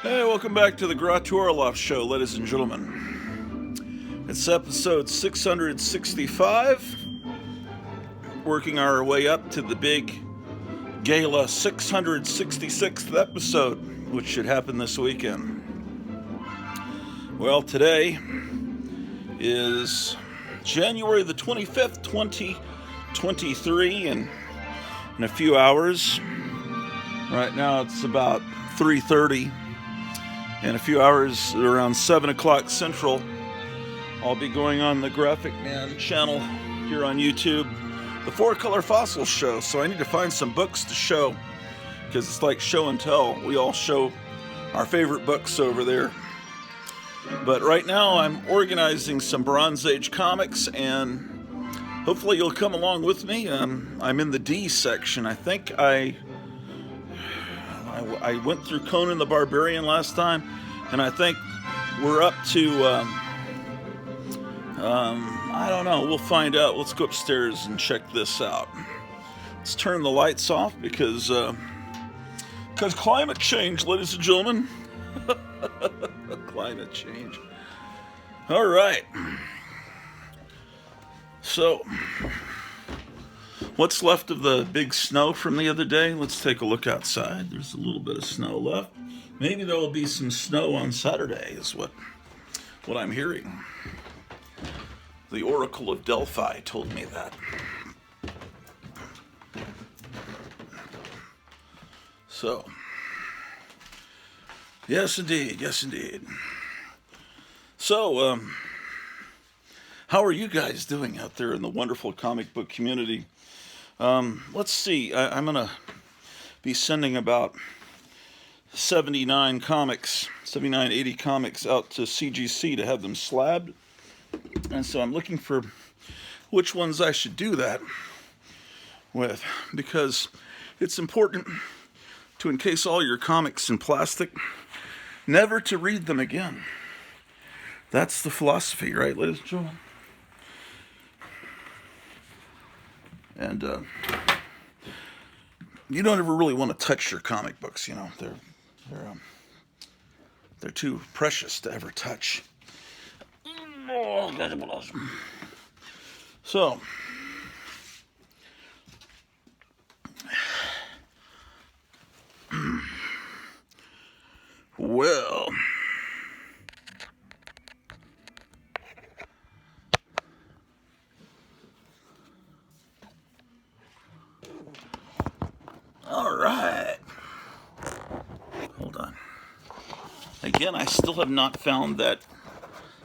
Hey, welcome back to the Grottu Show, ladies and gentlemen. It's episode 665, working our way up to the big gala 666th episode, which should happen this weekend. Well, today is January the 25th, 2023, and in a few hours, right now it's about 3:30. In a few hours, around 7 o'clock Central, I'll be going on the Graphic Man channel here on YouTube, the Four Color Fossil Show. So I need to find some books to show, because it's like show and tell. We all show our favorite books over there. But right now I'm organizing some Bronze Age comics, and hopefully you'll come along with me. I'm in the D section. I think I went through Conan the Barbarian last time, and I think we're up to, I don't know, we'll find out. Let's go upstairs and check this out. Let's turn the lights off because climate change, ladies and gentlemen. Climate change. All right. So, what's left of the big snow from the other day? Let's take a look outside. There's a little bit of snow left. Maybe there will be some snow on Saturday, is what I'm hearing. The Oracle of Delphi told me that. So, yes indeed, yes indeed. So, how are you guys doing out there in the wonderful comic book community? Let's see, I'm going to be sending about 79, 80 comics out to CGC to have them slabbed. And so I'm looking for which ones I should do that with, because it's important to encase all your comics in plastic, never to read them again. That's the philosophy, right, ladies and gentlemen? And you don't ever really want to touch your comic books, you know. They're too precious to ever touch. So, well, all right. Hold on. Again, I still have not found that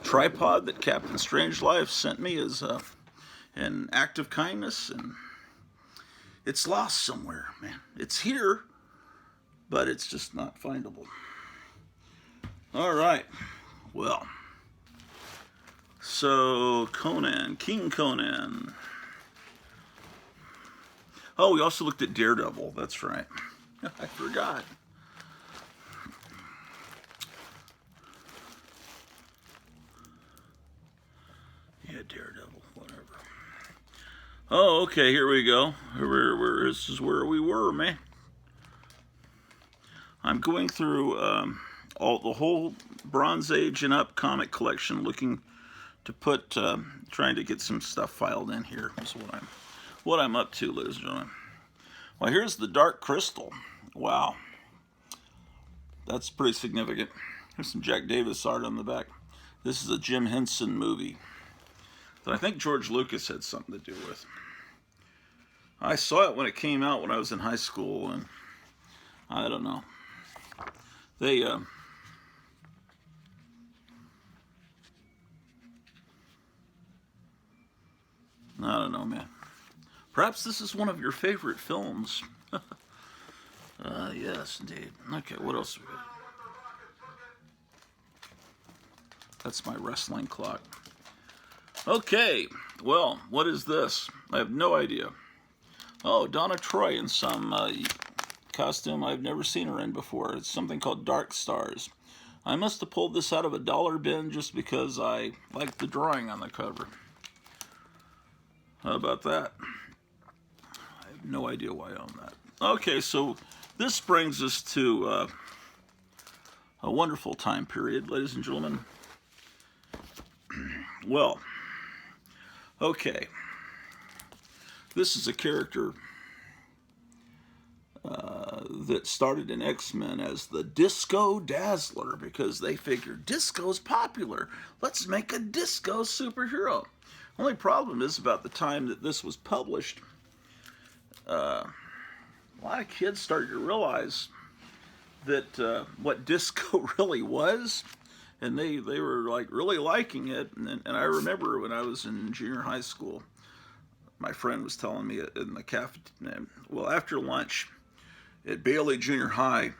tripod that Captain Strangelove sent me as an act of kindness, and it's lost somewhere, man. It's here, but it's just not findable. All right. Well, so Conan, King Conan. Oh, we also looked at Daredevil. That's right. I forgot. Yeah, Daredevil, whatever. Oh, okay, here we go. This is where we were, man. I'm going through the whole Bronze Age and up comic collection, looking to put, trying to get some stuff filed in here. Is what I'm up to, ladies and gentlemen. Well, here's the Dark Crystal. Wow, that's pretty significant. There's some Jack Davis art on the back. This is a Jim Henson movie that I think George Lucas had something to do with. I saw it when it came out when I was in high school, and I don't know. They, I don't know, man. Perhaps this is one of your favorite films. Yes, indeed. Okay, what else we got? That's my wrestling clock. Okay, well, what is this? I have no idea. Oh, Donna Troy in some costume I've never seen her in before. It's something called Dark Stars. I must have pulled this out of a dollar bin just because I liked the drawing on the cover. How about that? I have no idea why I own that. Okay, so this brings us to a wonderful time period, ladies and gentlemen. Well, okay. This is a character that started in X-Men as the Disco Dazzler because they figured disco's popular. Let's make a disco superhero. Only problem is about the time that this was published, a lot of kids started to realize that what disco really was, and they were like really liking it. And I remember when I was in junior high school, my friend was telling me in the cafe, well, after lunch at Bailey Junior High,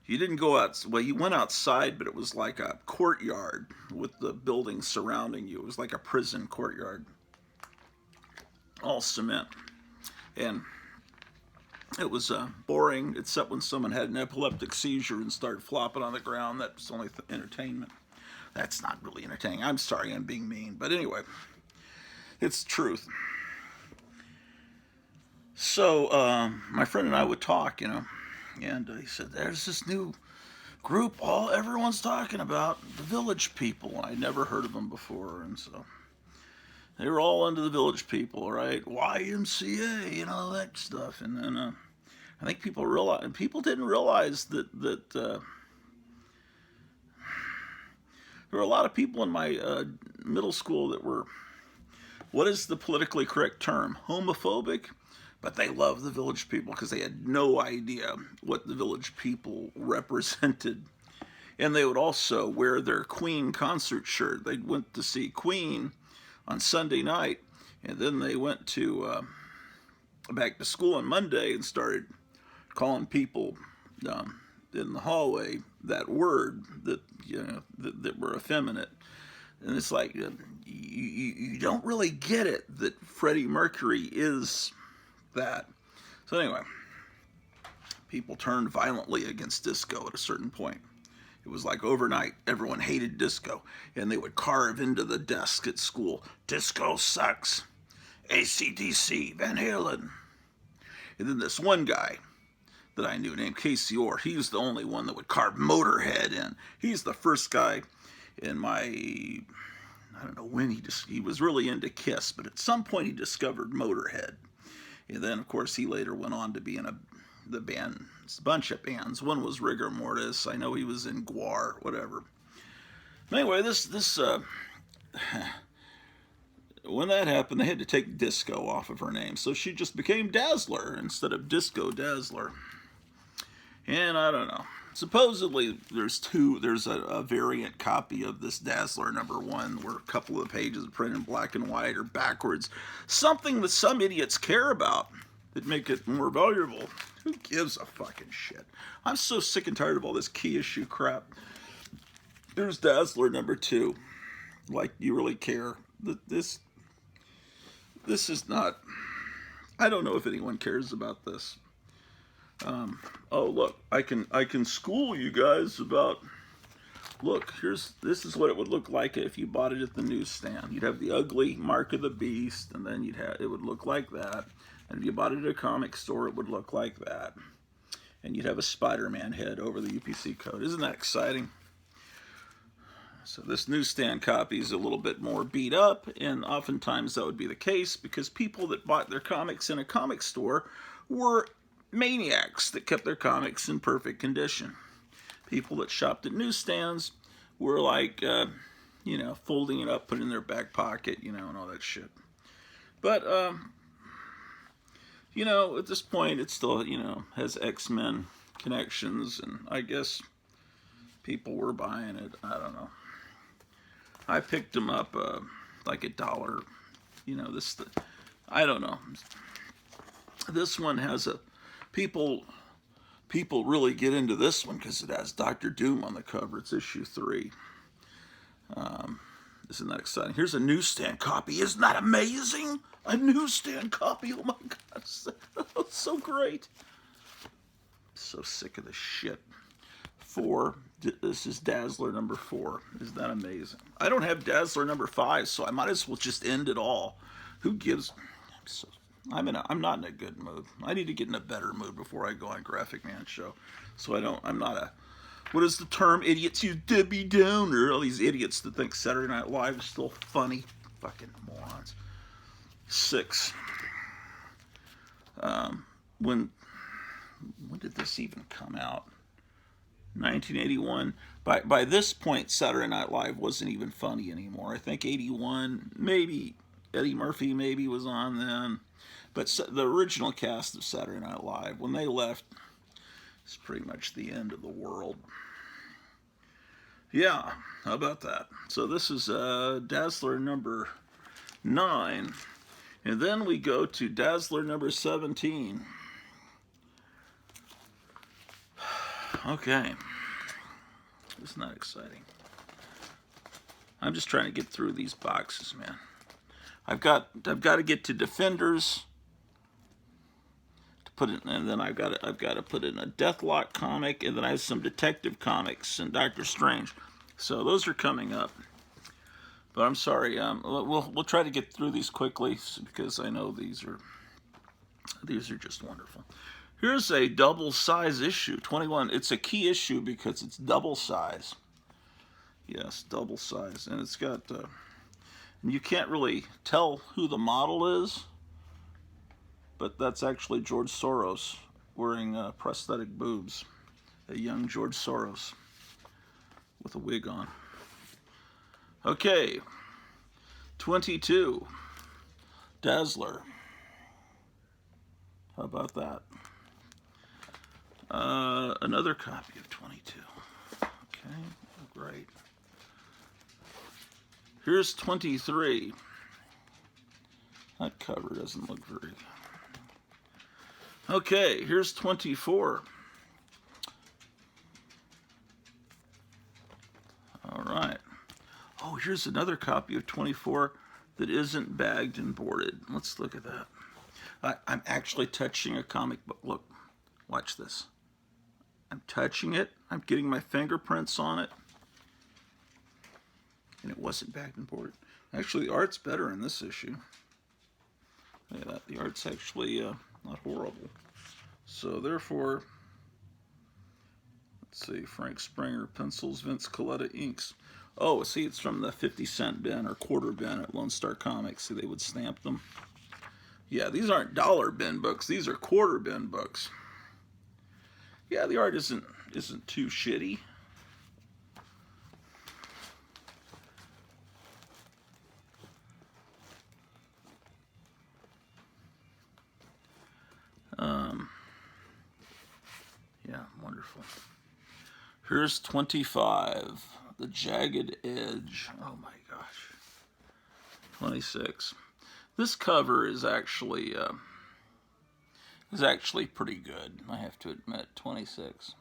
you didn't go out, well, you went outside, but it was like a courtyard with the buildings surrounding you. It was like a prison courtyard, all cement. And it was boring, except when someone had an epileptic seizure and started flopping on the ground. That's only entertainment. That's not really entertaining. I'm sorry, I'm being mean. But anyway, it's the truth. So my friend and I would talk, and he said, there's this new group everyone's talking about, the Village People. I'd never heard of them before, and so they were all into the Village People, right? YMCA, that stuff. And then I think people didn't realize that there were a lot of people in my middle school that were, what is the politically correct term? Homophobic? But they loved the Village People because they had no idea what the Village People represented. And they would also wear their Queen concert shirt. They went to see Queen on Sunday night, and then they went to back to school on Monday and started calling people in the hallway that word that that were effeminate. And it's like you don't really get it that Freddie Mercury is that. So anyway, people turned violently against disco at a certain point. It was like overnight, everyone hated disco, and they would carve into the desk at school, disco sucks, AC/DC, Van Halen. And then this one guy that I knew named Casey Orr, he was the only one that would carve Motorhead in. He's the first guy in my, I don't know when he was really into Kiss, but at some point he discovered Motorhead. And then, of course, he later went on to be in the band, a bunch of bands. One was Rigor Mortis. I know he was in Guar, whatever. Anyway, when that happened, they had to take disco off of her name. So she just became Dazzler instead of Disco Dazzler. And I don't know. Supposedly, there's a variant copy of this Dazzler #1 where a couple of the pages are printed in black and white or backwards. Something that some idiots care about that make it more valuable. Who gives a fucking shit? I'm so sick and tired of all this key issue crap. There's Dazzler #2. Like, you really care? This is not... I don't know if anyone cares about this. Oh look, I can school you guys about. Look, this is what it would look like if you bought it at the newsstand. You'd have the ugly Mark of the Beast, and then it would look like that. And if you bought it at a comic store, it would look like that. And you'd have a Spider-Man head over the UPC code. Isn't that exciting? So this newsstand copy is a little bit more beat up, and oftentimes that would be the case because people that bought their comics in a comic store were maniacs that kept their comics in perfect condition. People that shopped at newsstands were like, folding it up, putting it in their back pocket, and all that shit. But, at this point, it still, has X-Men connections, and I guess people were buying it. I don't know. I picked them up, like $1. I don't know. This one has people really get into this one because it has Dr. Doom on the cover. It's issue 3. Isn't that exciting? Here's a newsstand copy. Isn't that amazing? A newsstand copy. Oh my God. That's so great. So sick of this shit. 4. This is Dazzler #4. Isn't that amazing? I don't have Dazzler #5, so I might as well just end it all. Who gives... I'm not in a good mood. I need to get in a better mood before I go on Graphic Man show. So I'm not a what is the term? Idiots use Debbie Downer. All these idiots that think Saturday Night Live is still funny. Fucking morons. 6. When did this even come out? 1981. By this point, Saturday Night Live wasn't even funny anymore. I think 81, maybe Eddie Murphy maybe was on then. But the original cast of Saturday Night Live, when they left, it's pretty much the end of the world. Yeah, how about that? So this is Dazzler number 9. And then we go to Dazzler number 17. Okay. It's not exciting. I'm just trying to get through these boxes, man. I've got to get to Defenders to put it, and then I've got to put in a Deathlock comic, and then I have some Detective Comics and Doctor Strange. So those are coming up. But I'm sorry. We'll try to get through these quickly because I know these are just wonderful. Here's a double size issue, 21. It's a key issue because it's double size. Yes, double size, and it's got. And you can't really tell who the model is, but that's actually George Soros wearing prosthetic boobs. A young George Soros with a wig on. Okay, 22. Dazzler. How about that? Another copy of 22. Okay, great. Here's 23. That cover doesn't look very... Okay, here's 24. All right. Oh, here's another copy of 24 that isn't bagged and boarded. Let's look at that. I'm actually touching a comic book. Look, watch this. I'm touching it. I'm getting my fingerprints on it. And it wasn't bagged and boarded. Actually, the art's better in this issue. Yeah, the art's actually not horrible. So therefore, let's see, Frank Springer pencils, Vince Coletta inks. Oh, see, it's from the 50-cent bin or quarter bin at Lone Star Comics. See, they would stamp them. Yeah, these aren't dollar bin books. These are quarter bin books. Yeah, the art isn't too shitty. Yeah, wonderful. Here's 25, The Jagged Edge. Oh my gosh. 26. This cover is actually pretty good, I have to admit. 26.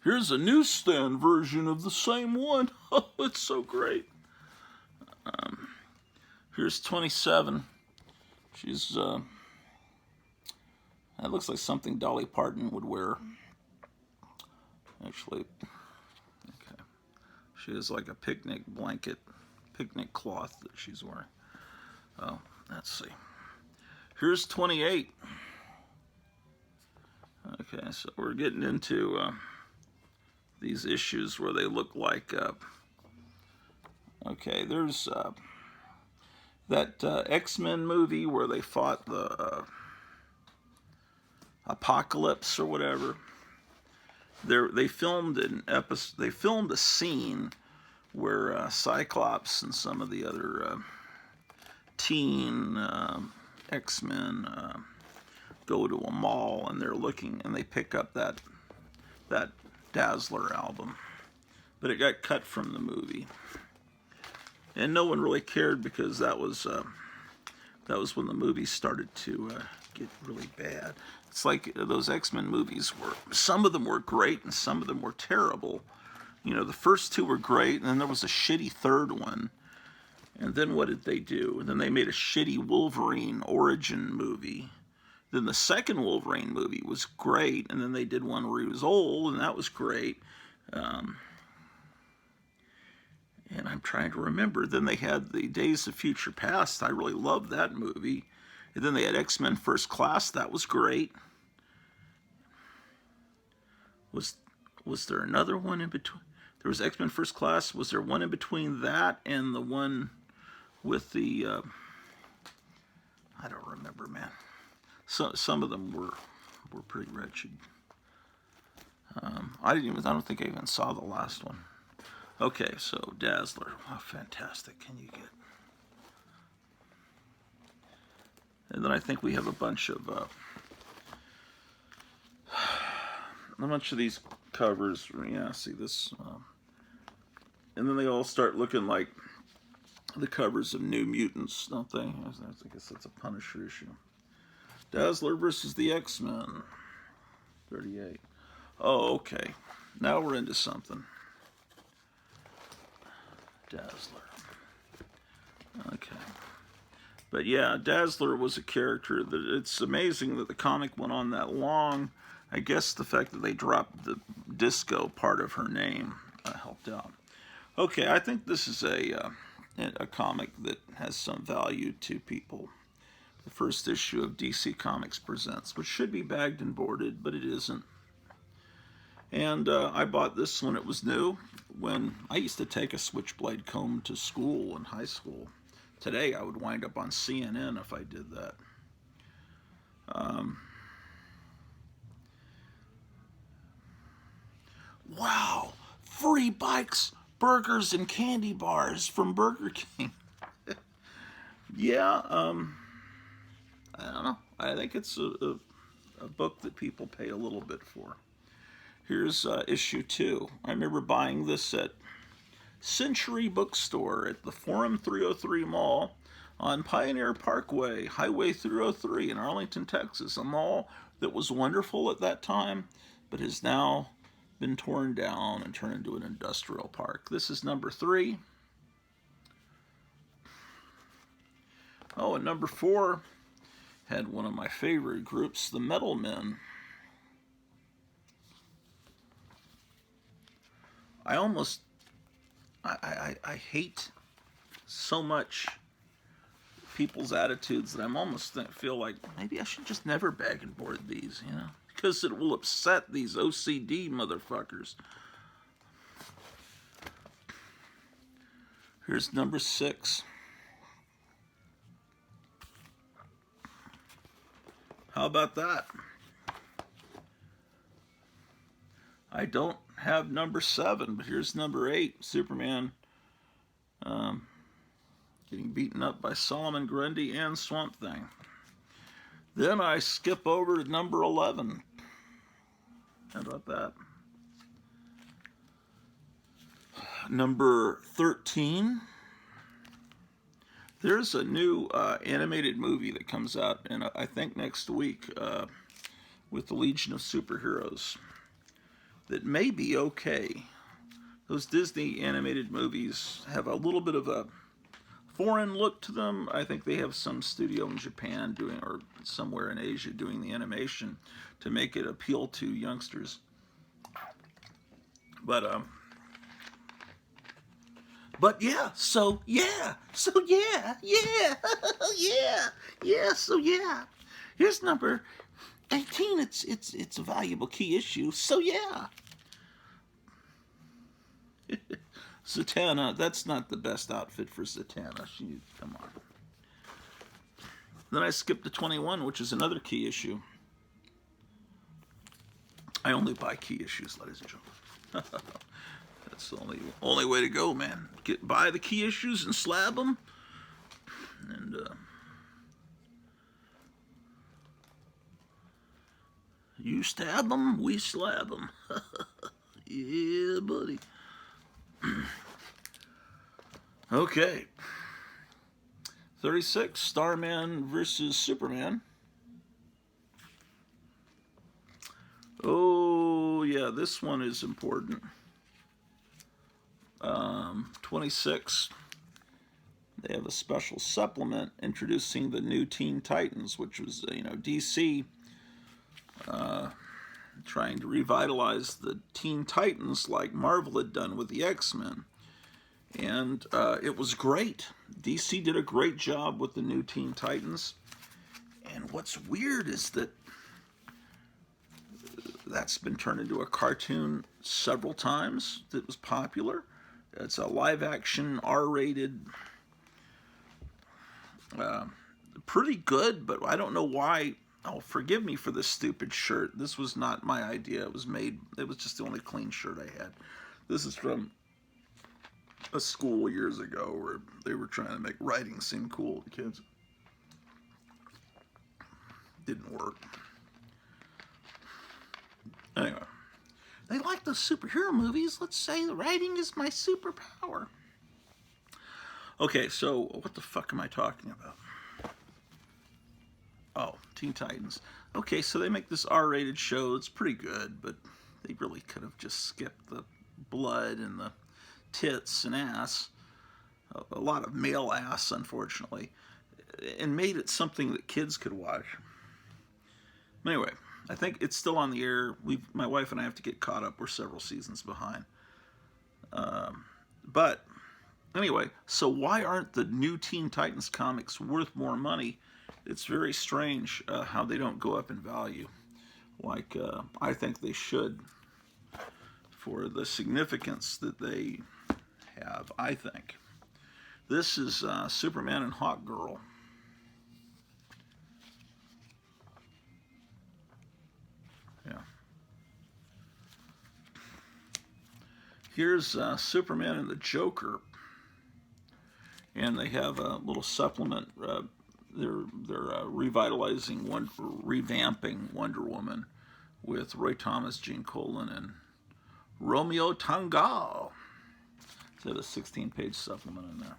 Here's a newsstand version of the same one. Oh, it's so great. Here's 27. She's, that looks like something Dolly Parton would wear. Actually, okay. She has like a picnic blanket, picnic cloth that she's wearing. Oh, let's see. Here's 28. Okay, so we're getting into these issues where they look like, okay, there's that X-Men movie where they fought the Apocalypse or whatever. They filmed an episode. They filmed a scene where Cyclops and some of the other teen X-Men go to a mall and they're looking and they pick up that Dazzler album, but it got cut from the movie. And no one really cared because that was when the movies started to get really bad. It's like those X-Men movies were, some of them were great and some of them were terrible. You know, the first two were great, and then there was a shitty third one. And then what did they do? And then they made a shitty Wolverine origin movie. Then the second Wolverine movie was great, and then they did one where he was old, and that was great. And I'm trying to remember. Then they had the Days of Future Past. I really loved that movie. And then they had X-Men First Class. That was great. Was there another one in between? There was X-Men First Class. Was there one in between that and the one with the... I don't remember, man. So, some of them were pretty wretched. I don't think I even saw the last one. Okay, so Dazzler. How fantastic can you get? And then I think we have a bunch of these covers. Yeah, see this. And then they all start looking like the covers of New Mutants, don't they? I guess that's a Punisher issue. Dazzler versus the X-Men. 38. Oh, okay. Now we're into something. Dazzler. Okay. But yeah, Dazzler was a character that it's amazing that the comic went on that long. I guess the fact that they dropped the disco part of her name helped out. Okay, I think this is a comic that has some value to people. The first issue of DC Comics Presents, which should be bagged and boarded, but it isn't. And I bought this when it was new, when I used to take a switchblade comb to school in high school. Today I would wind up on CNN if I did that. Wow! Free bikes, burgers, and candy bars from Burger King. Yeah, I don't know. I think it's a book that people pay a little bit for. Here's issue 2. I remember buying this at Century Bookstore at the Forum 303 Mall on Pioneer Parkway, Highway 303 in Arlington, Texas. A mall that was wonderful at that time, but has now been torn down and turned into an industrial park. This is number 3. Oh, and number 4 had one of my favorite groups, the Metal Men. I hate so much people's attitudes that I'm almost feel like maybe I should just never bag and board these, you know, because it will upset these OCD motherfuckers. Here's number 6. How about that? I don't have number 7, but here's number 8. Superman getting beaten up by Solomon Grundy and Swamp Thing. Then I skip over to number 11. How about that? Number 13. There's a new animated movie that comes out, I think next week, with the Legion of Superheroes. That may be okay. Those Disney animated movies have a little bit of a foreign look to them. I think they have some studio in Japan doing, or somewhere in Asia doing the animation to make it appeal to youngsters. But yeah, so yeah. Here's number 18. It's a valuable key issue. So yeah. Zatanna, that's not the best outfit for Zatanna. Come on. Then I skipped to 21, which is another key issue. I only buy key issues, ladies and gentlemen. That's the only way to go, man. Buy the key issues and slab them. And you stab them, we slab them. Yeah, buddy. Okay. 36, Starman versus Superman. Oh, yeah, this one is important. 26, they have a special supplement introducing the new Teen Titans, which was, DC trying to revitalize the Teen Titans like Marvel had done with the X-Men. And it was great. DC did a great job with the new Teen Titans. And what's weird is that that's been turned into a cartoon several times that was popular. It's a live-action, R-rated, pretty good, but I don't know why. Oh, forgive me for this stupid shirt. This was not my idea. It was just the only clean shirt I had. This is from a school years ago where they were trying to make writing seem cool to kids. Didn't work. Anyway, they like those superhero movies. Let's say the writing is my superpower. Okay, so what the fuck am I talking about? Oh, Teen Titans. Okay, so they make this R-rated show. It's pretty good, but they really could have just skipped the blood and the tits and ass. A lot of male ass, unfortunately. And made it something that kids could watch. Anyway, I think it's still on the air. My wife and I have to get caught up. We're several seasons behind. But anyway, so why aren't the new Teen Titans comics worth more money? It's very strange how they don't go up in value. Like, I think they should for the significance that they have, I think. This is Superman and Hawkgirl. Yeah. Here's Superman and the Joker, and they have a little supplement. They're revitalizing, revamping Wonder Woman with Roy Thomas, Gene Colan, and Romeo Tangal. They have a 16-page supplement in there.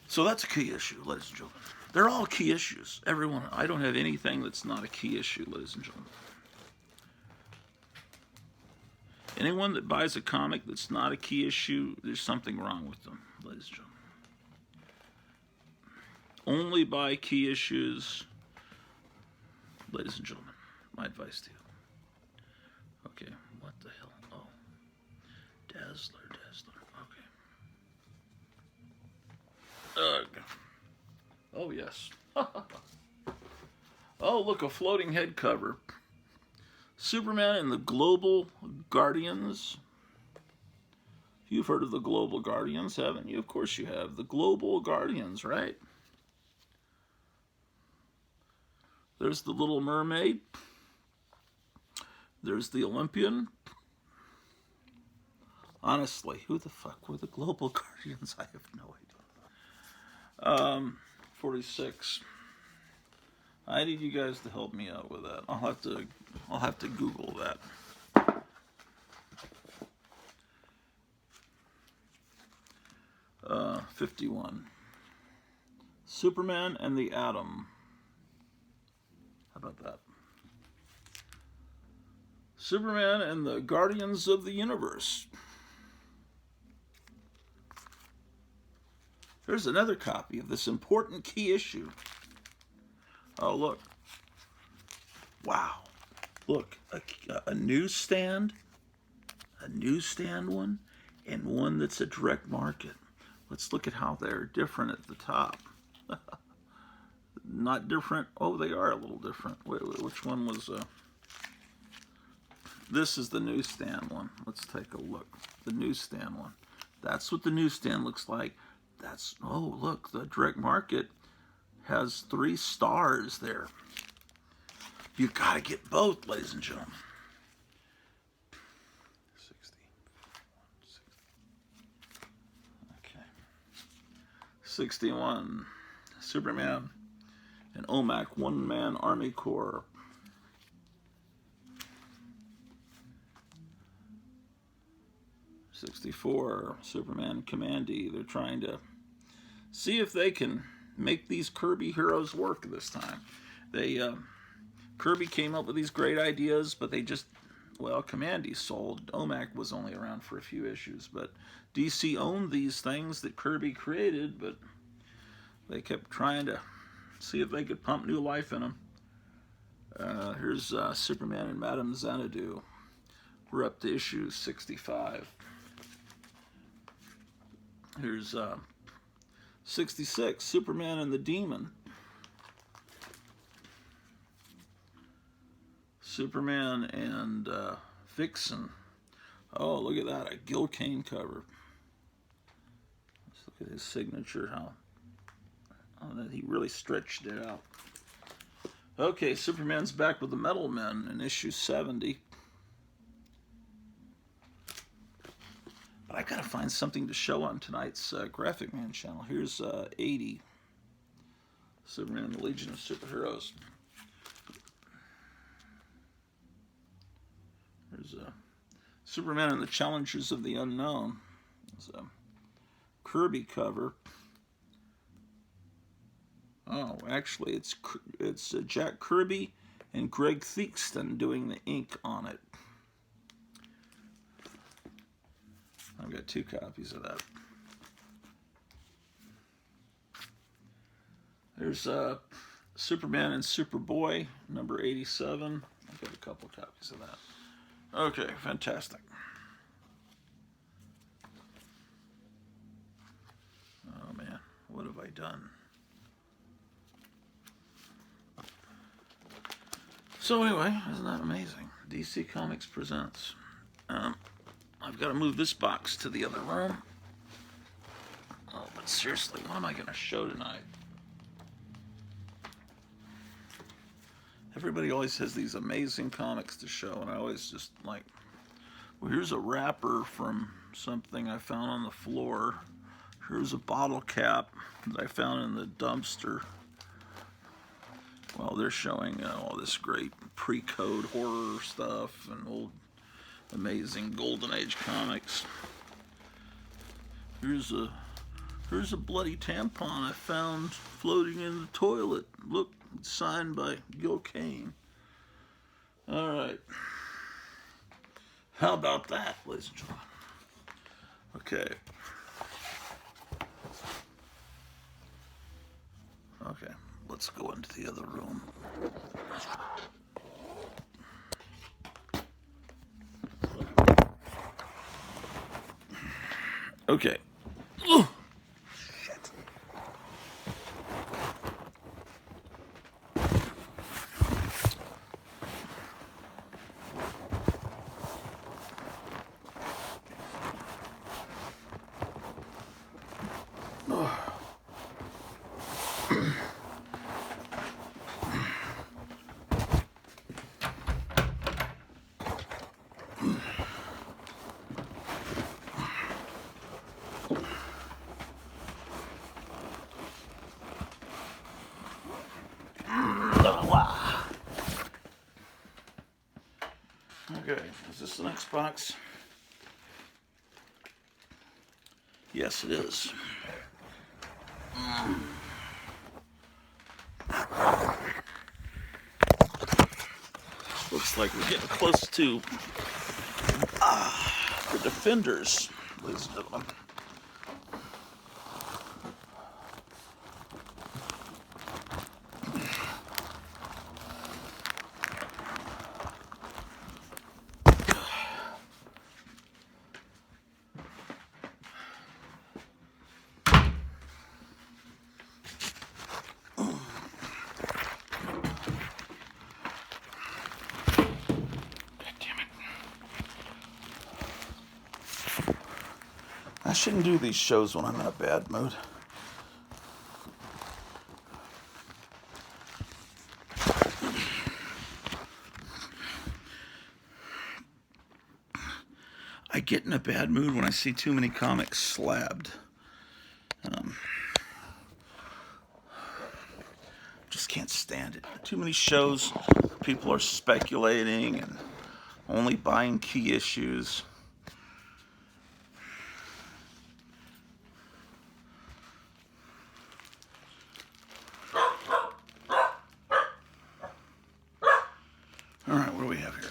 So that's a key issue, ladies and gentlemen. They're all key issues. Everyone. I don't have anything that's not a key issue, ladies and gentlemen. Anyone that buys a comic that's not a key issue, there's something wrong with them, ladies and gentlemen. Only buy key issues, ladies and gentlemen. My advice to you. Okay, what the hell? Oh, Dazzler. Okay. Ugh. Oh, yes. Oh, look, a floating head cover. Superman and the Global Guardians. You've heard of the Global Guardians, haven't you? Of course you have. The Global Guardians, right? There's the Little Mermaid. There's the Olympian. Honestly, who the fuck were the Global Guardians? I have no idea. 46. I need you guys to help me out with that. I'll have to Google that. 51. Superman and the Atom. How about that? Superman and the Guardians of the Universe. Here's another copy of this important key issue. Oh, look. Wow. Look, a newsstand one, and one that's a direct market. Let's look at how they're different at the top. Not different. Oh, they are a little different. Wait, which one was... This is the newsstand one. Let's take a look. The newsstand one. That's what the newsstand looks like. That's... Oh, look, the direct market has 3 stars there. You gotta get both, ladies and gentlemen. 60. Okay. 61. Superman and OMAC, One-Man Army Corps. 64. Superman and Commandy. They're trying to see if they can make these Kirby heroes work this time. Kirby came up with these great ideas, but they just, well, Commandy sold. OMAC was only around for a few issues, but DC owned these things that Kirby created, but they kept trying to see if they could pump new life in them. Here's Superman and Madame Xanadu. We're up to issue 65. Here's 66, Superman and the Demon. Superman and Vixen. Oh, look at that, a Gil Kane cover. Let's look at his signature, how he really stretched it out. Okay, Superman's back with the Metal Men in issue 70. But I gotta find something to show on tonight's Graphic Man channel. Here's 80. Superman and the Legion of Superheroes. There's Superman and the Challengers of the Unknown. There's a Kirby cover. Oh, actually, it's Jack Kirby and Greg Theakston doing the ink on it. I've got 2 copies of that. There's Superman and Superboy, number 87. I've got a couple copies of that. Okay, fantastic. Oh man, what have I done? So anyway, isn't that amazing? DC Comics presents. I've got to move this box to the other room. Oh, but seriously, what am I going to show tonight? Everybody always has these amazing comics to show, and I always just like, well, here's a wrapper from something I found on the floor. Here's a bottle cap that I found in the dumpster. Well, they're showing all this great pre-code horror stuff and old amazing Golden Age comics. Here's a bloody tampon I found floating in the toilet. Look, it's signed by Gil Kane. All right. How about that, ladies and gentlemen? Okay. Okay, let's go into the other room. Okay. Ugh. Shit. Okay, is this the next box? Yes, it is. Looks like we're getting close to the Defenders, ladies and gentlemen. I shouldn't do these shows when I'm in a bad mood. I get in a bad mood when I see too many comics slabbed. Just can't stand it. Too many shows, people are speculating and only buying key issues. All right, what do we have here?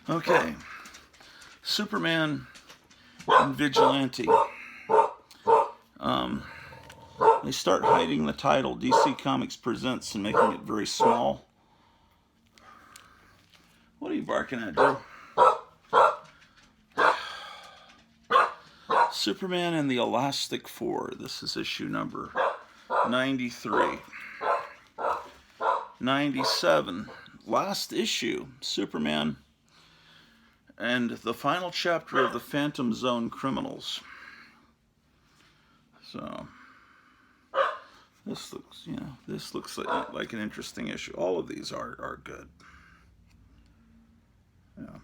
Okay, Superman and Vigilante. They start hiding the title, DC Comics Presents, and making it very small. What are you barking at, Drew? Superman and the Elastic Four. This is issue number 93. 97. last issue, Superman and the final chapter of the Phantom Zone Criminals. So this looks like an interesting issue. All of these are good. Yeah.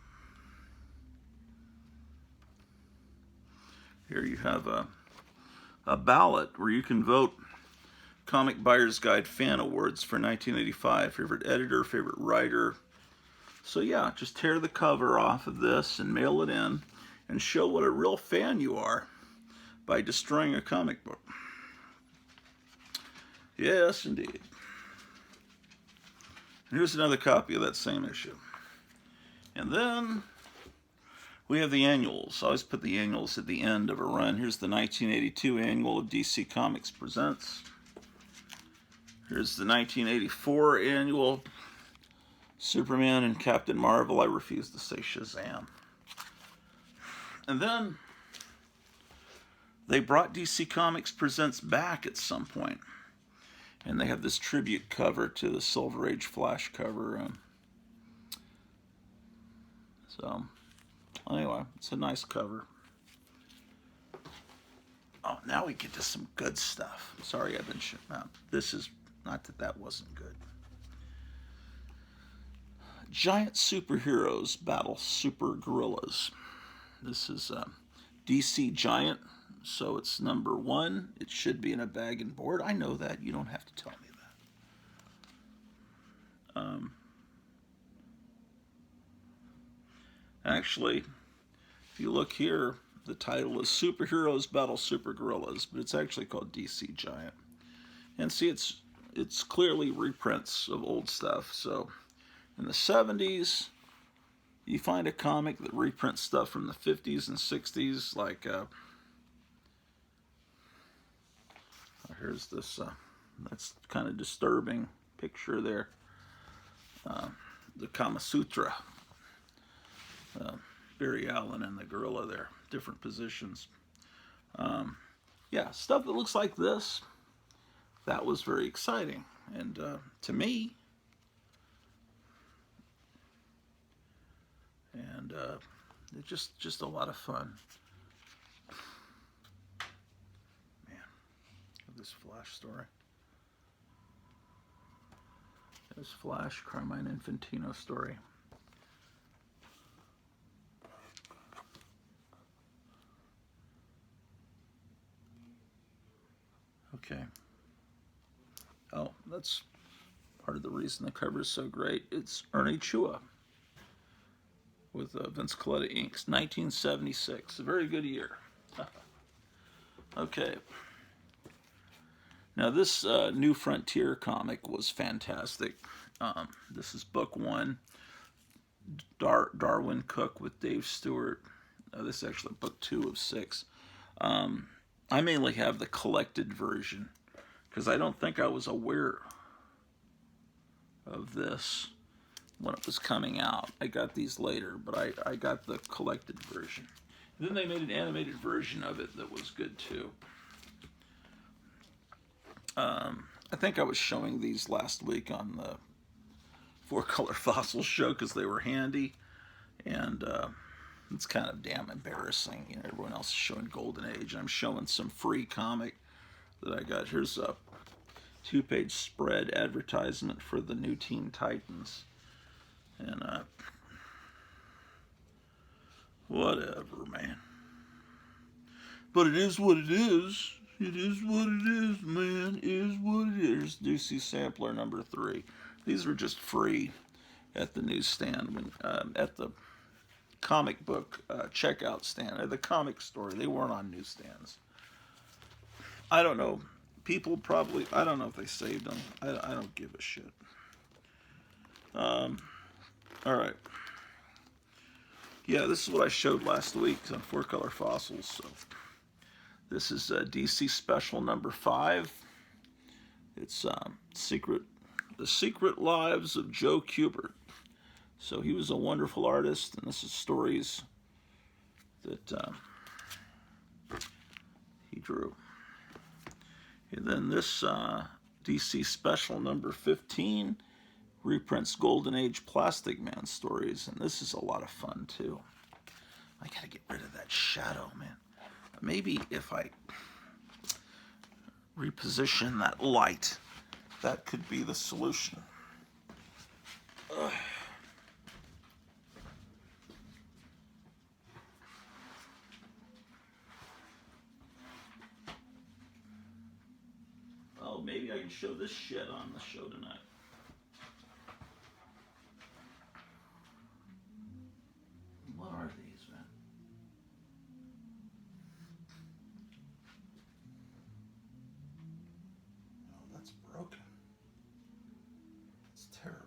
Here you have a ballot where you can vote Comic Buyer's Guide Fan Awards for 1985. Favorite editor, favorite writer. So yeah, just tear the cover off of this and mail it in and show what a real fan you are by destroying a comic book. Yes, indeed. And here's another copy of that same issue. And then we have the annuals. I always put the annuals at the end of a run. Here's the 1982 annual of DC Comics Presents. Here's the 1984 annual Superman and Captain Marvel. I refuse to say Shazam. And then they brought DC Comics Presents back at some point. And they have this tribute cover to the Silver Age Flash cover. So, anyway, it's a nice cover. Oh, now we get to some good stuff. Sorry I've been shitting out. This is, not that that wasn't good. Giant superheroes battle super gorillas. This is DC Giant. So it's number 1. It should be in a bag and board. I know that. You don't have to tell me that. Actually, if you look here, the title is Superheroes Battle Super Gorillas, but it's actually called DC Giant. And see, it's clearly reprints of old stuff. So in the 70s, you find a comic that reprints stuff from the 50s and 60s, like here's this, that's kind of disturbing picture there. The Kama Sutra. Barry Allen and the gorilla there, different positions. Yeah, stuff that looks like this, that was very exciting. And to me, and it's just a lot of fun. This Flash story. This Flash, Carmine Infantino story. Okay. Oh, that's part of the reason the cover is so great. It's Ernie Chua with Vince Coletta inks, 1976. A very good year. Okay. Now this New Frontier comic was fantastic. This is book 1, Darwin Cook with Dave Stewart. This is actually book 2 of 6. I mainly have the collected version because I don't think I was aware of this when it was coming out. I got these later, but I got the collected version. And then they made an animated version of it that was good too. I think I was showing these last week on the 4-Color Fossils show because they were handy, and it's kind of damn embarrassing. You know, everyone else is showing Golden Age, and I'm showing some free comic that I got. Here's a 2-page spread advertisement for the new Teen Titans, and whatever, man. But it is what it is. It is what it is, man. It is what it is. Ducey Sampler number 3. These were just free at the newsstand, when at the comic book checkout stand, at the comic store. They weren't on newsstands. I don't know. People probably, I don't know if they saved them. I don't give a shit. All right. Yeah, this is what I showed last week on 4-Color Fossils. So this is DC Special number 5. It's The Secret Lives of Joe Kubert. So he was a wonderful artist, and this is stories that he drew. And then this DC Special number 15, reprints Golden Age Plastic Man stories, and this is a lot of fun too. I gotta get rid of that shadow, man. Maybe if I reposition that light, that could be the solution. Ugh. Oh, maybe I can show this shit on the show tonight. What are these, man? Oh, that's broken. It's terrible.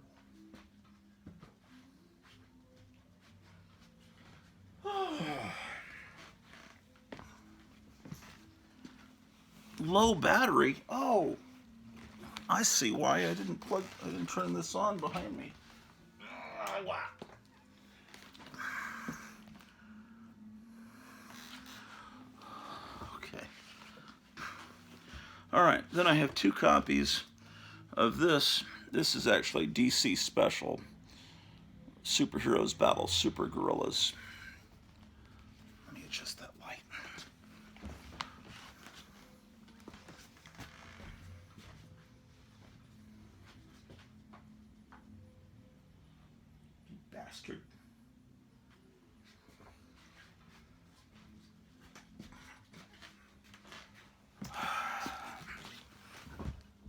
Low battery. Oh, I see why I didn't turn this on behind me. Wow. Okay. All right. Then I have 2 copies of this. This is actually DC Special. Superheroes Battle Super Gorillas. Let me adjust that light. You bastard.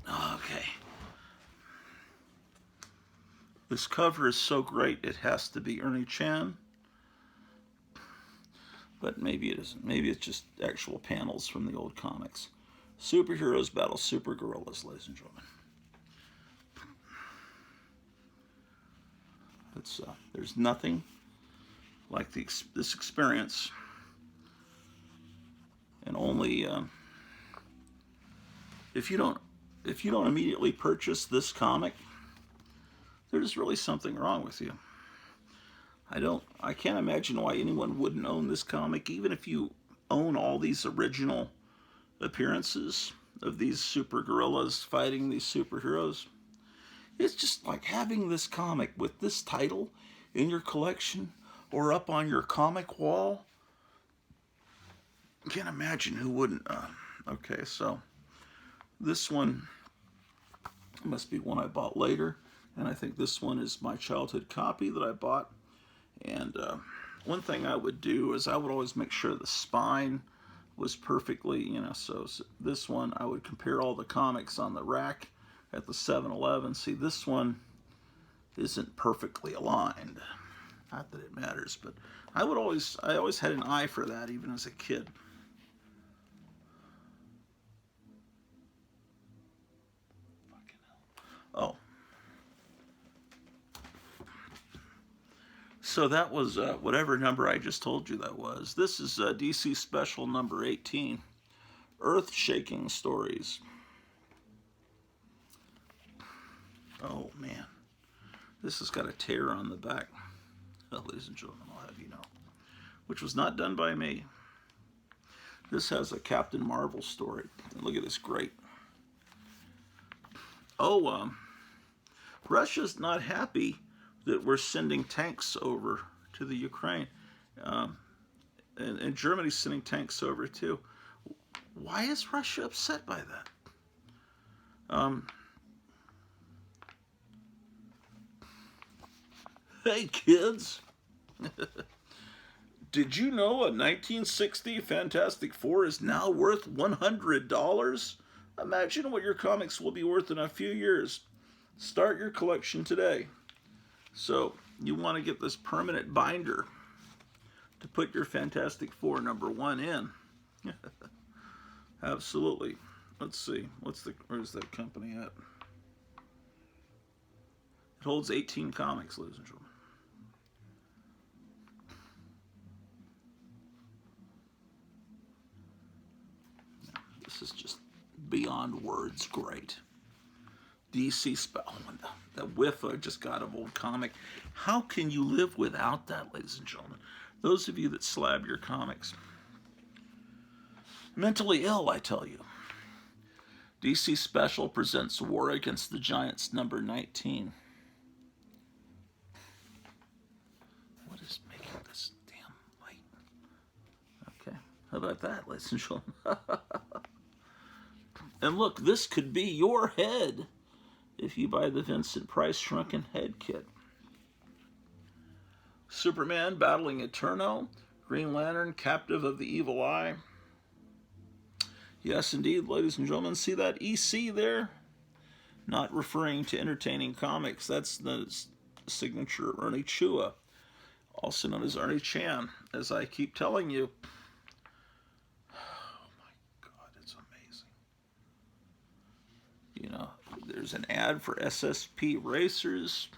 Okay. This cover is so great, it has to be Ernie Chan. But maybe it isn't. Maybe it's just actual panels from the old comics. Superheroes Battle Super Gorillas, ladies and gentlemen. It's, there's nothing like this experience. And only if you don't immediately purchase this comic, there's really something wrong with you. I can't imagine why anyone wouldn't own this comic, even if you own all these original appearances of these super gorillas fighting these superheroes. It's just like having this comic with this title in your collection or up on your comic wall. Can't imagine who wouldn't. Okay, so this one must be one I bought later, and I think this one is my childhood copy that I bought. And one thing I would do is I would always make sure the spine was perfectly, so this one I would compare all the comics on the rack at the 7-Eleven. See, this one isn't perfectly aligned. Not that it matters, but I always had an eye for that even as a kid. Fucking hell. Oh. So that was whatever number I just told you that was. This is DC Special number 18, Earth-Shaking Stories. Oh, man. This has got a tear on the back. Well, ladies and gentlemen, I'll have you know. Which was not done by me. This has a Captain Marvel story. Look at this, great. Oh, Russia's not happy that we're sending tanks over to the Ukraine. And Germany's sending tanks over too. Why is Russia upset by that? Hey kids, did you know a 1960 Fantastic Four is now worth $100? Imagine what your comics will be worth in a few years. Start your collection today. So you want to get this permanent binder to put your Fantastic Four #1 in. Absolutely. Let's see. Where's that company at? It holds 18 comics, ladies and gentlemen. This is just beyond words great. DC Special. Oh, that whiff I just got of old comic. How can you live without that, ladies and gentlemen? Those of you that slab your comics. Mentally ill, I tell you. DC Special presents War Against the Giants #19. How about that, ladies and gentlemen? And look, this could be your head if you buy the Vincent Price Shrunken Head Kit. Superman battling Eterno. Green Lantern, captive of the evil eye. Yes, indeed, ladies and gentlemen. See that EC there? Not referring to Entertaining Comics. That's the signature Ernie Chua, also known as Ernie Chan, as I keep telling you. Oh my God, it's amazing. You know, there's an ad for SSP Racers.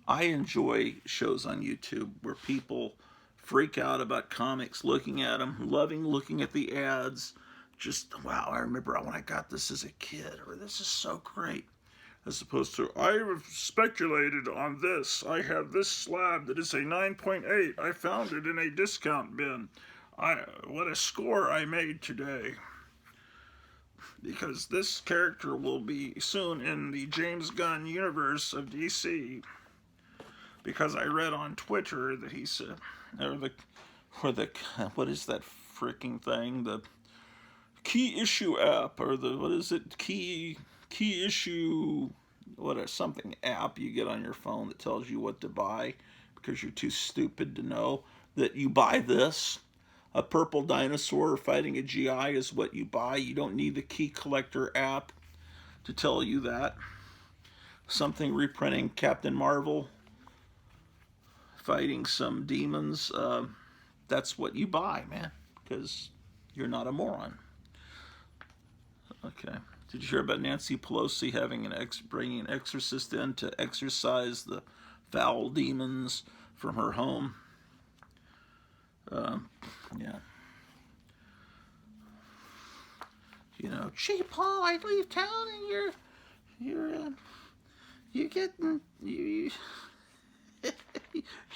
I enjoy shows on YouTube where people freak out about comics, looking at them, loving looking at the ads. Just, wow, I remember when I got this as a kid, or this is so great. As opposed to, I have speculated on this. I have this slab that is a 9.8. I found it in a discount bin. What a score I made today. Because this character will be soon in the James Gunn universe of DC. Because I read on Twitter that he said, what is that freaking thing? The key issue app, or the, what is it? Key issue, something app you get on your phone that tells you what to buy because you're too stupid to know that you buy this. A purple dinosaur fighting a GI is what you buy. You don't need the key collector app to tell you that. Something reprinting Captain Marvel fighting some demons, that's what you buy, man, because you're not a moron. Okay. Did you hear about Nancy Pelosi having bringing an exorcist in to exorcise the foul demons from her home? Yeah. You know, gee, Paul, I leave town and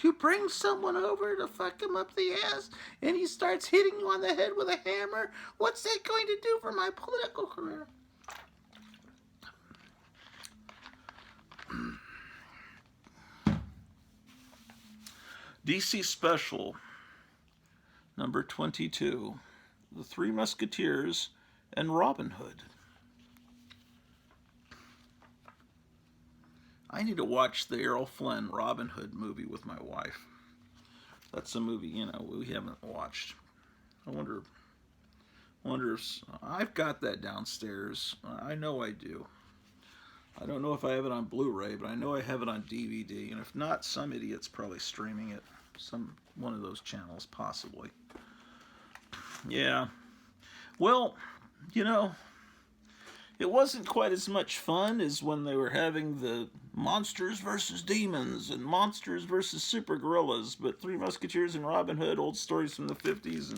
you bring someone over to fuck him up the ass, and he starts hitting you on the head with a hammer. What's that going to do for my political career? DC Special, number 22, The Three Musketeers and Robin Hood. I need to watch the Errol Flynn Robin Hood movie with my wife. That's a movie, you know, we haven't watched. I wonder if I've got that downstairs. I know I do. I don't know if I have it on Blu-ray, but I know I have it on DVD. And if not, some idiot's probably streaming it. One of those channels, possibly. Yeah. Well, you know, it wasn't quite as much fun as when they were having the monsters versus demons and monsters versus super gorillas. But Three Musketeers and Robin Hood, old stories from the 50s,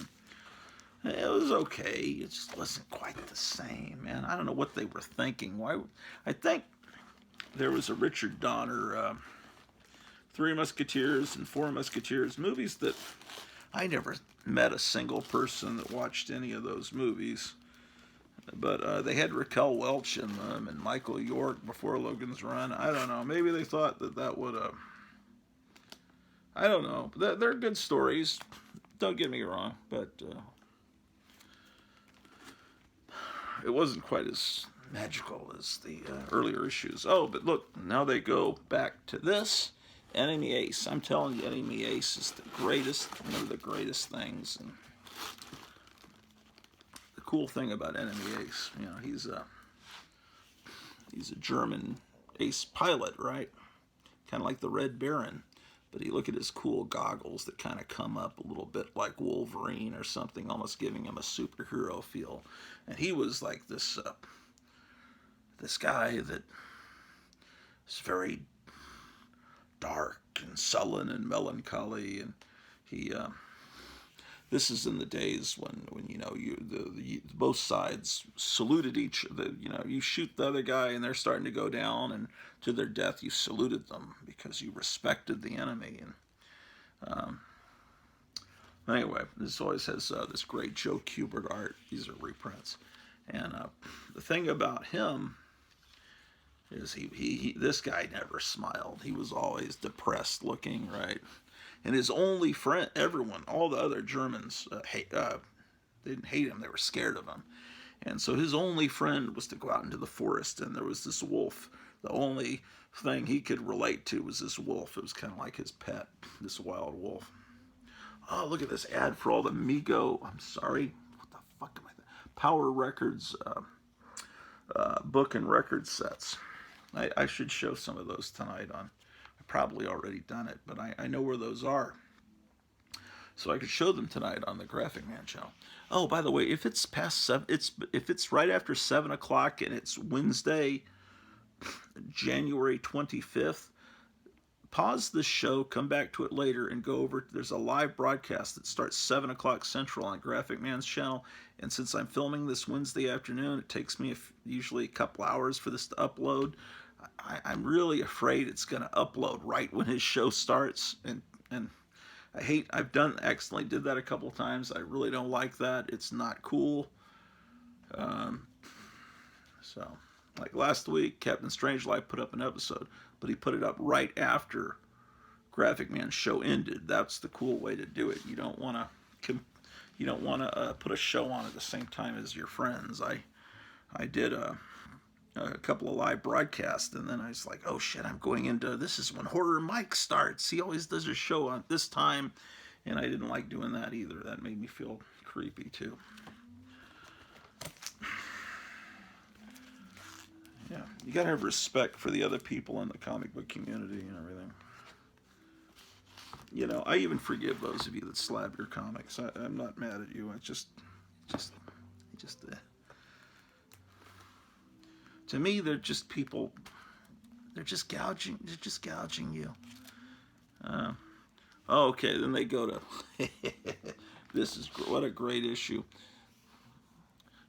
and it was okay. It just wasn't quite the same, man. I don't know what they were thinking. Why? I think there was a Richard Donner, Three Musketeers and Four Musketeers, movies that I never met a single person that watched any of those movies. But they had Raquel Welch in them and Michael York before Logan's Run. I don't know. Maybe they thought that would... I don't know. They're good stories. Don't get me wrong. But it wasn't quite as magical as the earlier issues. Oh, but look. Now they go back to this. Enemy Ace. I'm telling you, Enemy Ace is the greatest, one of the greatest things. And the cool thing about Enemy Ace, you know, he's a German ace pilot, right? Kind of like the Red Baron. But you look at his cool goggles that kind of come up a little bit like Wolverine or something, almost giving him a superhero feel. And he was like this guy that is very dark and sullen and melancholy, and he this is in the days when you know both sides saluted you shoot the other guy and they're starting to go down, and to their death you saluted them because you respected the enemy. And anyway, this always has this great Joe Kubert art. These are reprints, and the thing about him is he this guy never smiled. He was always depressed looking, right? And his only friend, everyone, all the other Germans, they didn't hate him, they were scared of him. And so his only friend was to go out into the forest, and there was this wolf. The only thing he could relate to was this wolf. It was kind of like his pet, this wild wolf. Oh, look at this ad for all the Mego. I'm sorry. What the fuck am I? Power Records book and record sets. I should show some of those tonight on. I've probably already done it, but I know where those are. So I could show them tonight on the Graphic Man channel. Oh, by the way, if it's past 7, if it's right after 7 o'clock and it's Wednesday, January 25th, pause this show, come back to it later, and go over. There's a live broadcast that starts 7 o'clock Central on Graphic Man's channel. And since I'm filming this Wednesday afternoon, it takes me usually a couple hours for this to upload. I'm really afraid it's going to upload right when his show starts. And I've accidentally did that a couple times. I really don't like that. It's not cool. So, like last week, Captain Strangelove put up an episode, but he put it up right after Graphic Man's show ended. That's the cool way to do it. You don't want to put a show on at the same time as your friends. I did a couple of live broadcasts, and then I was like, oh shit, I'm going into, this is when Horror Mike starts. He always does a show on this time, and I didn't like doing that either. That made me feel creepy too. Yeah, you gotta have respect for the other people in the comic book community and everything. You know, I even forgive those of you that slab your comics. I'm not mad at you. It's just to me, they're just people. They're just gouging. They're just gouging you. Okay, then they go to. What a great issue.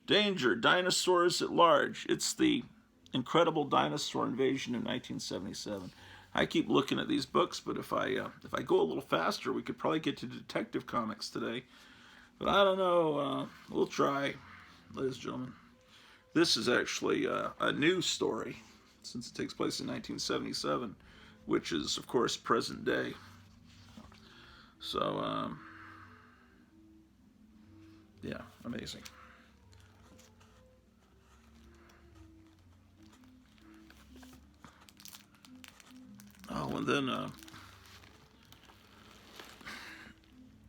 Danger, dinosaurs at large. It's the incredible dinosaur invasion of 1977. I keep looking at these books, but if I go a little faster, we could probably get to Detective Comics today. But I don't know. We'll try, ladies and gentlemen. This is actually a new story, since it takes place in 1977, which is, of course, present day. So, yeah, amazing. Oh, and then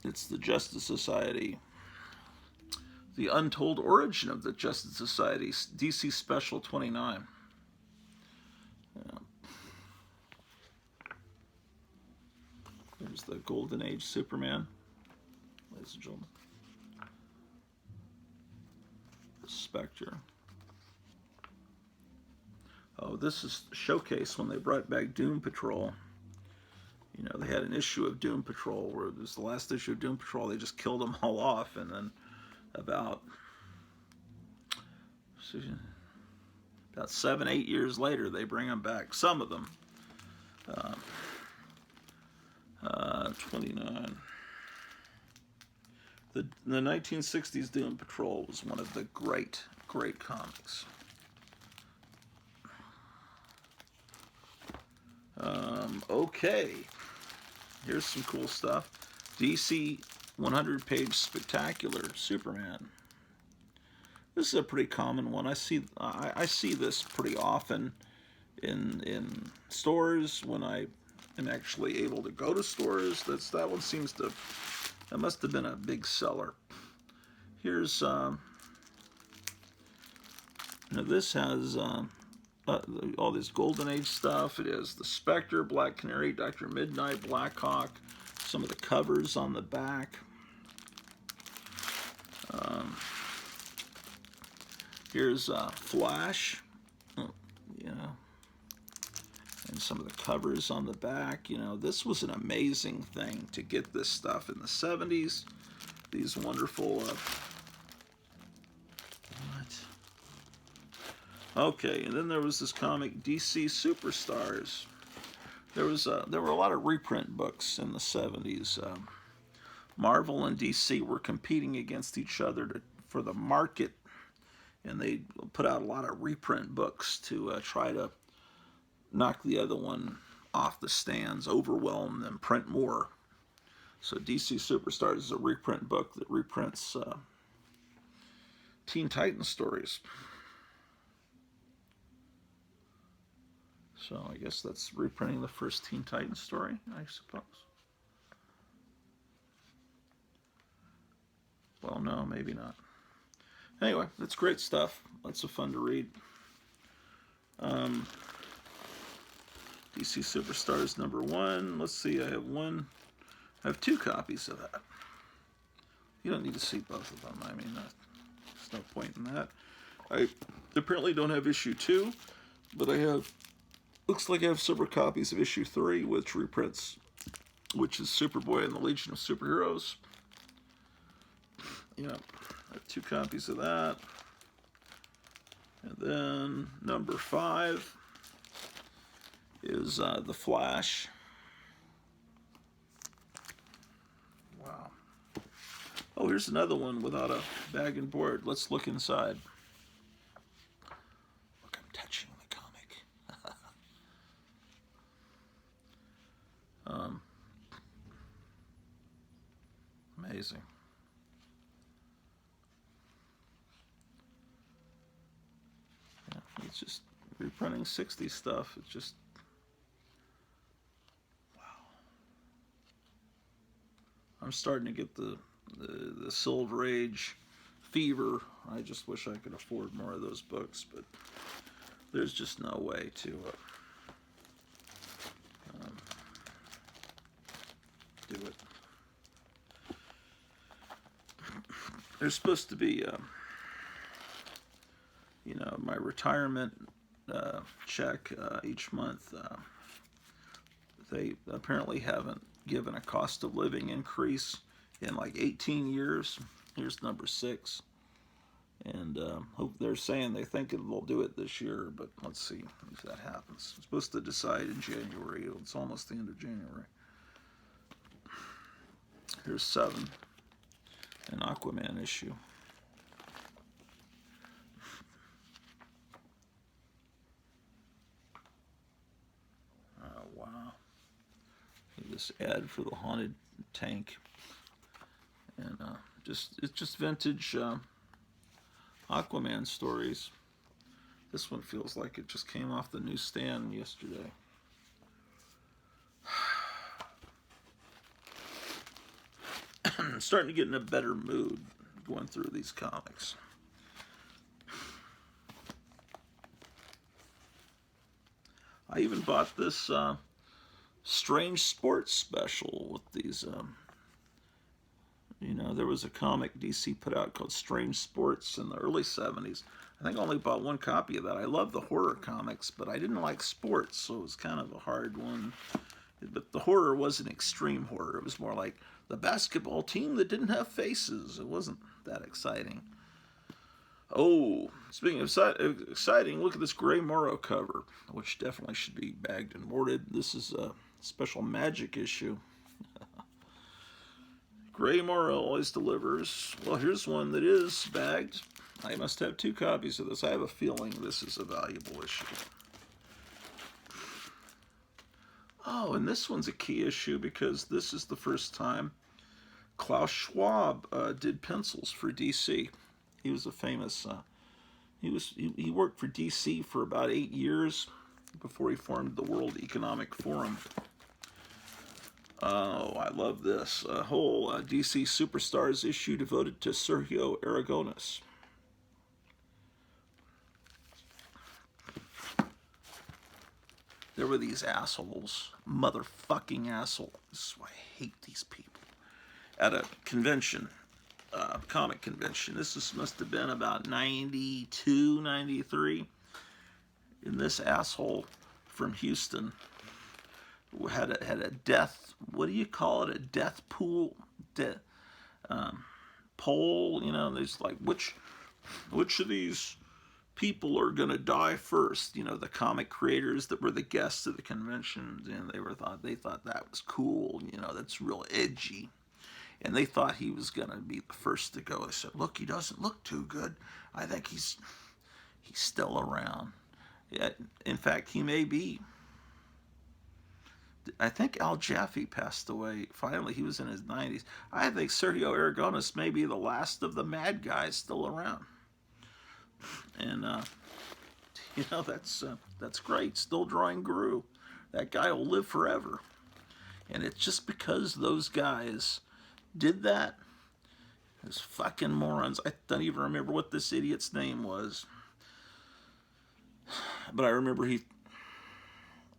it's the Justice Society. The Untold Origin of the Justice Society, DC Special 29. Yeah. There's the Golden Age Superman, ladies and gentlemen. The Spectre. Oh, this is Showcase when they brought back Doom Patrol. You know, they had an issue of Doom Patrol where it was the last issue of Doom Patrol. They just killed them all off, and then about 7-8 years later, they bring them back. Some of them. 29. The 1960s Doom Patrol was one of the great comics. Okay, here's some cool stuff. DC 100-page spectacular Superman. This is a pretty common one. I see this pretty often in stores when I am actually able to go to stores. That one seems to, that must have been a big seller. Here's now this has all this Golden Age stuff. It has the Spectre, Black Canary, Dr. Midnight, Blackhawk, some of the covers on the back. Here's Flash, you know, and some of the covers on the back. You know, this was an amazing thing to get this stuff in the 70s. These wonderful. Okay, and then there was this comic, DC Superstars. There were a lot of reprint books in the 70s. Marvel and DC were competing against each other for the market, and they put out a lot of reprint books to try to knock the other one off the stands, overwhelm them, print more. So DC Superstars is a reprint book that reprints Teen Titans stories. So I guess that's reprinting the first Teen Titans story, I suppose. Well, no, maybe not. Anyway, that's great stuff. Lots of fun to read. DC Superstars #1. Let's see, I have 2 copies of that. You don't need to see both of them. I mean, there's no point in that. I apparently don't have issue 2, but I have, looks like I have several copies of issue 3, which reprints, which is Superboy and the Legion of Superheroes. Yeah, I have 2 copies of that. And then #5 is The Flash. Wow. Oh, here's another one without a bag and board. Let's look inside. Look, I'm touching the comic. Amazing. Yeah, it's just reprinting 60s stuff. It's just, wow. I'm starting to get the Silver Age fever. I just wish I could afford more of those books, but there's just no way to do it. There's supposed to be, you know, my retirement check each month. They apparently haven't given a cost of living increase in like 18 years. Here's #6. And hope they're saying they think they'll do it this year, but let's see if that happens. It's supposed to decide in January. It's almost the end of January. Here's 7, an Aquaman issue. Wow. This ad for the haunted tank. And it's just vintage Aquaman stories. This one feels like it just came off the newsstand yesterday. I'm starting to get in a better mood going through these comics. I even bought this Strange Sports special with these, you know, there was a comic DC put out called Strange Sports in the early 70s. I think I only bought 1 copy of that. I love the horror comics, but I didn't like sports, so it was kind of a hard one. But the horror wasn't extreme horror. It was more like the basketball team that didn't have faces. It wasn't that exciting. Oh, speaking of exciting, look at this Gray Morrow cover, which definitely should be bagged and boarded. This is a special Magic issue. Gray Morrow always delivers. Well, here's one that is bagged. I must have 2 copies of this. I have a feeling this is a valuable issue. Oh, and this one's a key issue because this is the first time Klaus Schwab did pencils for DC. He was a famous, he worked for DC for about 8 years before he formed the World Economic Forum. Oh, I love this. A whole DC Superstars issue devoted to Sergio Aragones. There were these assholes, motherfucking assholes. This is why I hate these people. At a convention, comic convention. Must have been about 92, 93. And this asshole from Houston had a death, what do you call it? A death pool? Poll, you know, there's like, which of these people are going to die first? You know, the comic creators that were the guests of the convention, and they thought that was cool, you know, that's real edgy. And they thought he was going to be the first to go. They said, look, he doesn't look too good. I think he's still around. Yeah, in fact, he may be. I think Al Jaffe passed away. Finally, he was in his 90s. I think Sergio Aragonis may be the last of the mad guys still around. And that's great. Still drawing Gru. That guy will live forever. And it's just because those guys did that. Those fucking morons. I don't even remember what this idiot's name was. But I remember he...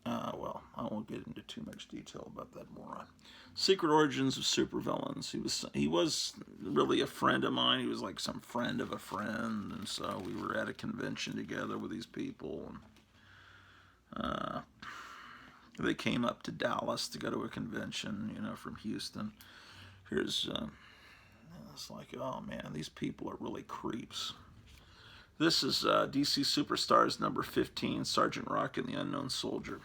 well, I won't get into too much detail about that moron. Secret Origins of Supervillains. He was really a friend of mine. He was like some friend of a friend. And so we were at a convention together with these people. And they came up to Dallas to go to a convention, from Houston. It's like, oh man, these people are really creeps. This is DC Superstars number 15, Sergeant Rock and the Unknown Soldier.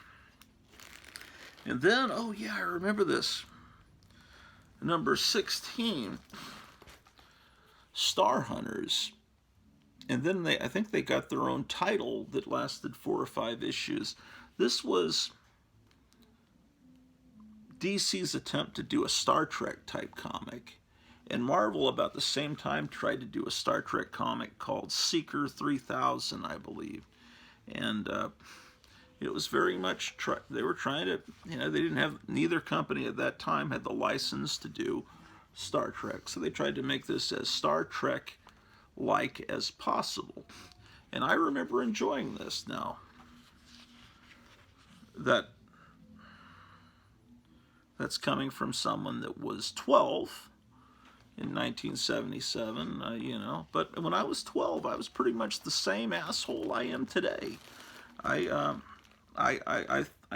And then, oh yeah, I remember this. Number 16, Star Hunters. And then I think they got their own title that lasted 4 or 5 issues. This was DC's attempt to do a Star Trek type comic. And Marvel, about the same time, tried to do a Star Trek comic called Seeker 3000, I believe. And it was very much, they were trying to, they didn't have, neither company at that time had the license to do Star Trek. So they tried to make this as Star Trek-like as possible. And I remember enjoying this now. That's coming from someone that was 12 in 1977, But when I was 12, I was pretty much the same asshole I am today. I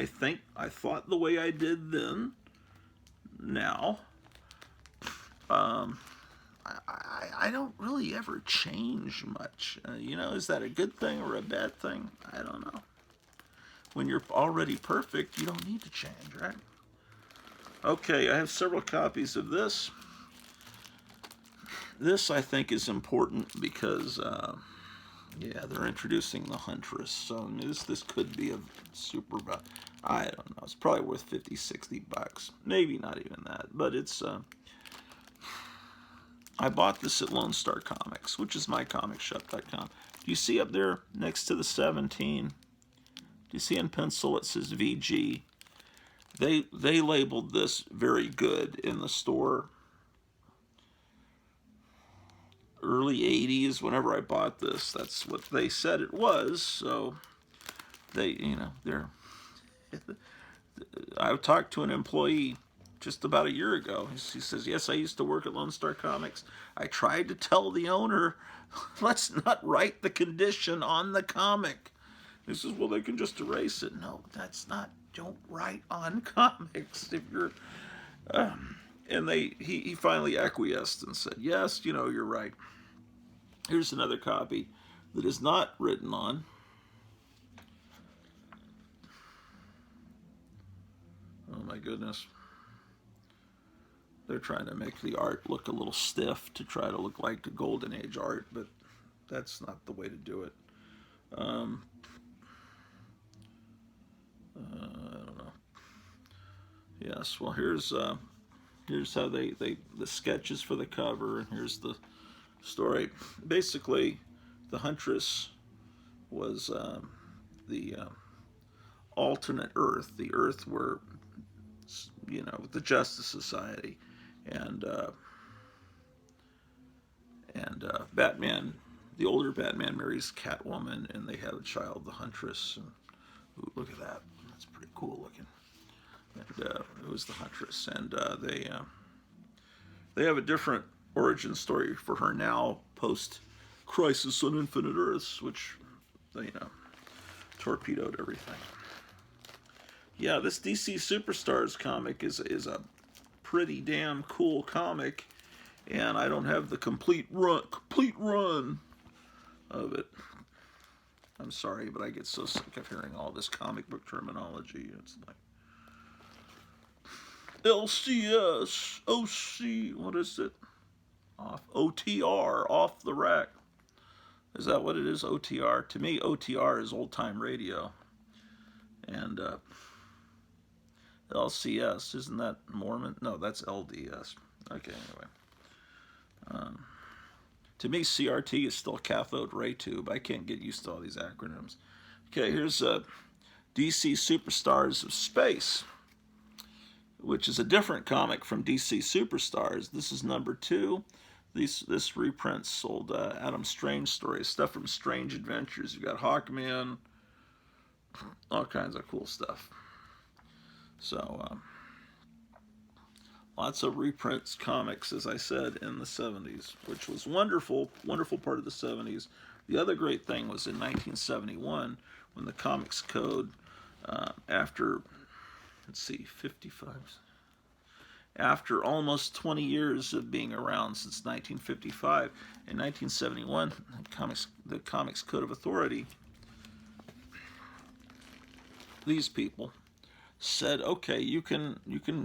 think I thought the way I did then. Now, I don't really ever change much. Is that a good thing or a bad thing? I don't know. When you're already perfect, you don't need to change, right? Okay, I have several copies of this. This, I think, is important because, they're introducing the Huntress. So this could be a super, I don't know. It's probably worth 50, 60 bucks. Maybe not even that. But it's, I bought this at Lone Star Comics, which is mycomicshop.com. Do you see up there next to the 17? Do you see in pencil it says VG? They labeled this very good in the store. Early 80s, whenever I bought this, that's what they said it was. So I talked to an employee just about a year ago. He says, yes, I used to work at Lone Star Comics. I tried to tell the owner, let's not write the condition on the comic. He says, well, they can just erase it. No, that's not, don't write on comics if you're... And he finally acquiesced and said, yes, you're right. Here's another copy that is not written on. Oh my goodness. They're trying to make the art look a little stiff to try to look like the Golden Age art, but that's not the way to do it. I don't know. Yes, well, here's how the sketches for the cover, and here's the story. Basically, the Huntress was the alternate Earth, the Earth where, the Justice Society, and Batman, the older Batman marries Catwoman, and they have a child, the Huntress. And, ooh, look at that. That's pretty cool looking. And it was the Huntress, and they have a different origin story for her now, post Crisis on Infinite Earths, which torpedoed everything. Yeah, this DC Superstars comic is a pretty damn cool comic, and I don't have the complete run of it. I'm sorry, but I get so sick of hearing all this comic book terminology. It's like LCS, OC, what is it? OTR, off the rack. Is that what it is, OTR? To me, OTR is old time radio. And LCS, isn't that Mormon? No, that's LDS. Okay, anyway. To me, CRT is still cathode ray tube. I can't get used to all these acronyms. Okay, here's DC Superstars of Space, which is a different comic from DC Superstars. This is number 2. This reprint sold Adam Strange stories, stuff from Strange Adventures. You got Hawkman, all kinds of cool stuff. So lots of reprints comics, as I said, in the 70s, which was wonderful, wonderful part of the 70s. The other great thing was in 1971 when the Comics Code, after, let's see, 55, after almost 20 years of being around since 1955, in 1971, the Comics Code of Authority, these people said, okay, you can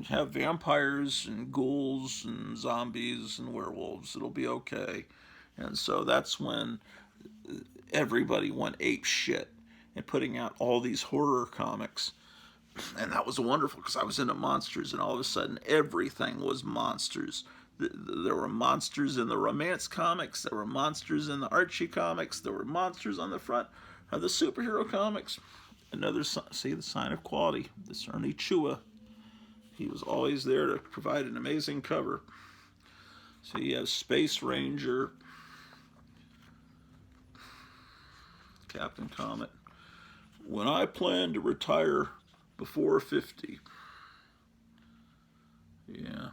have vampires and ghouls and zombies and werewolves. It'll be okay. And so that's when everybody went ape shit and putting out all these horror comics. And that was wonderful because I was into monsters, and all of a sudden everything was monsters. There were monsters in the romance comics. There were monsters in the Archie comics. There were monsters on the front of the superhero comics. Another, see, the sign of quality. This Ernie Chua, he was always there to provide an amazing cover. So you have Space Ranger, Captain Comet. When I plan to retire before 50. Yeah.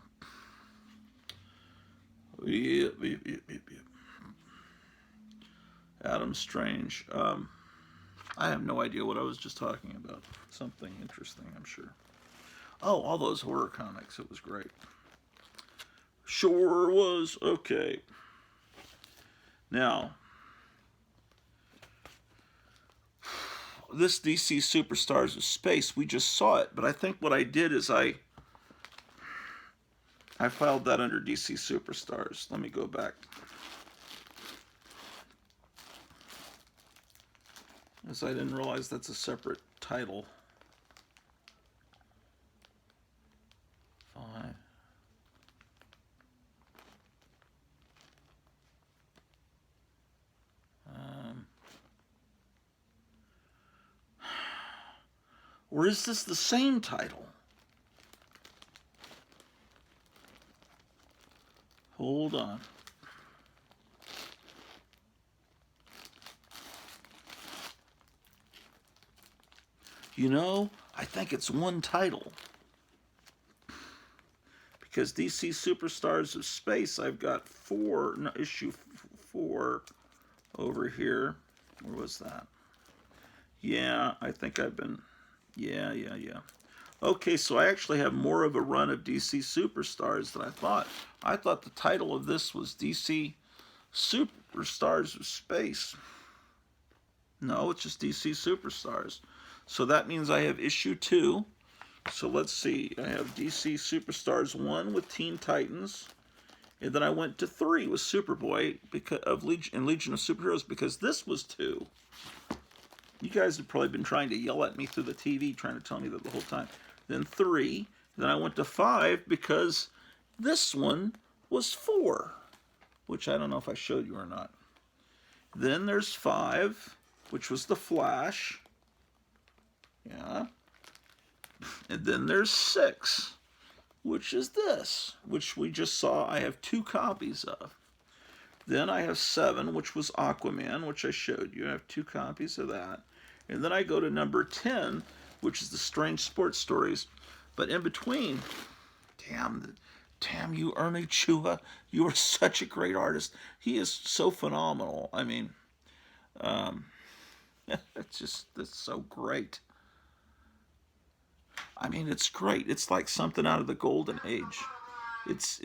Yep. Adam Strange. I have no idea what I was just talking about. Something interesting, I'm sure. Oh, all those horror comics. It was great. Sure was. Okay. Now, this DC Superstars of Space, we just saw it, but I think what I did is I filed that under DC Superstars. Let me go back. As I didn't realize that's a separate title. 5. Or is this the same title? Hold on. You know, I think it's one title. Because DC Superstars of Space, I've got issue 4 over here. Where was that? Yeah, I think I've been... Yeah. Okay, so I actually have more of a run of DC Superstars than I thought. I thought the title of this was DC Superstars of Space. No, it's just DC Superstars. So that means I have issue 2. So let's see. I have DC Superstars 1 with Teen Titans. And then I went to 3 with Superboy and Legion of Superheroes because this was 2. You guys have probably been trying to yell at me through the TV, trying to tell me that the whole time. Then 3. Then I went to 5 because this one was 4, which I don't know if I showed you or not. Then there's 5, which was the Flash. Yeah. And then there's 6, which is this, which we just saw I have 2 copies of. Then I have 7, which was Aquaman, which I showed you. I have 2 copies of that. And then I go to number 10, which is the Strange Sports Stories. But in between, damn you, Ernie Chua, you are such a great artist. He is so phenomenal. I mean, it's so great. I mean, it's great. It's like something out of the golden age. It's